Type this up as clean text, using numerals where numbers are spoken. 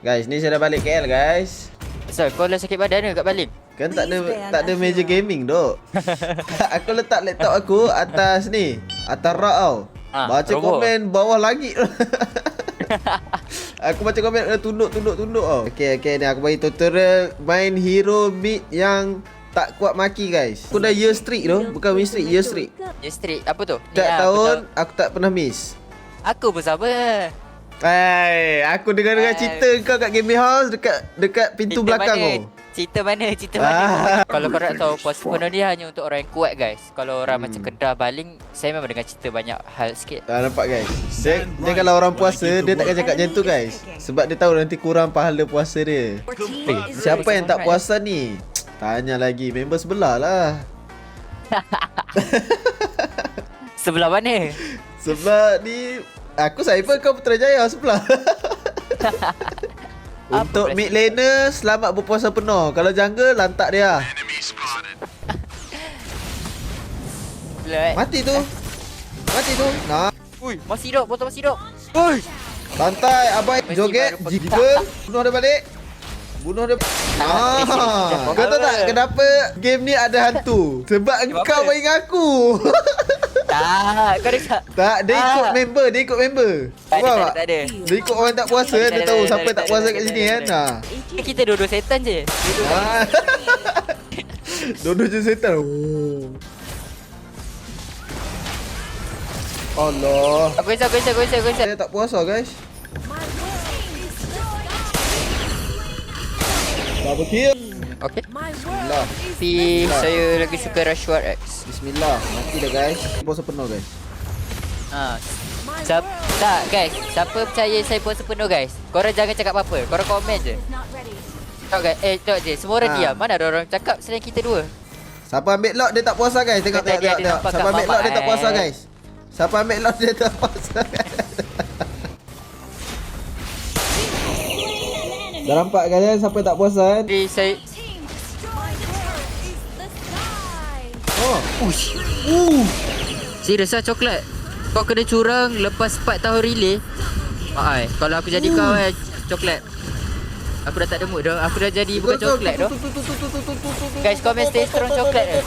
Guys, ni saya dah balik KL guys. So, kau lah sakit badan ke kat Baling? Kan tak ada meja gaming dok. Aku letak laptop aku atas ni, atas rak tau. Baca robot. komen bawah langit. Aku baca komen tunduk tau. Okey ni aku bagi tutorial main hero mid yang tak kuat maki guys. Aku dah year streak tu, bukan win streak, year streak. Ya street, apa tu? Setiap tahun aku tak pernah miss. Aku pun sama. Hai, aku dengar cerita kau kat gaming house dekat pintu Cerita belakang mana? tu. Cerita mana? Kalau korang nak tahu, puasa penuh ni hanya untuk orang yang kuat guys. Kalau orang macam Kedah, Baling, saya memang dengar cerita banyak hal sikit. Nampak guys. Dia kalau orang puasa dia takkan cakap macam tu guys. Sebab dia tahu nanti kurang pahala puasa dia. Siapa yang tak puasa ni? Tanya lagi member sebelah lah. Sebelah mana? Sebelah ni aku Cypher, kau Putrajaya sebelah. Untuk mid laner selamat berpuasa penuh. Kalau jungle lantak dia. Mati tu. Nah, Ui, masih hidup, botol masih hidup. Ui. santai abai Messi joget baru jiggle. Bunuh dia balik. Kau tahu tak kenapa game ni ada hantu? Sebab engkau apa? main dengan aku. Tak, kau dah Tak, dia ikut member, Tak Faham ada, tak? tak ada. Dia ikut orang tak puasa, dia tahu siapa tak puasa kat sini kan. Kita dua-dua setan je. Dua-dua je setan. Allah. Aku risau. Saya tak puasa guys. Double kill. Okay. Bismillah. Tapi saya lagi suka Rashwar X. Bismillah. Mati dah guys. Puasa penuh guys. Tak guys, siapa percaya saya puasa penuh guys? Korang jangan cakap apa-apa. Korang komen je. Tengok guys, tengok je. Semua orang diam. Mana ada orang cakap selain kita dua? Siapa ambil lock dia tak puasa guys. Tengok. Tadi ada nampak Siapa kat ambil lock dia tak mamak, puasa guys. Siapa ambil lock dia tak puasa. Dah nampak kalian siapa tak puasa kan? Jadi saya serius lah coklat. Kau kena curang lepas 4 tahun relay. Kalau aku jadi kau coklat. Aku dah tak ada mood dah. Aku dah jadi bukan coklat dah. Guys, komen stay strong coklat.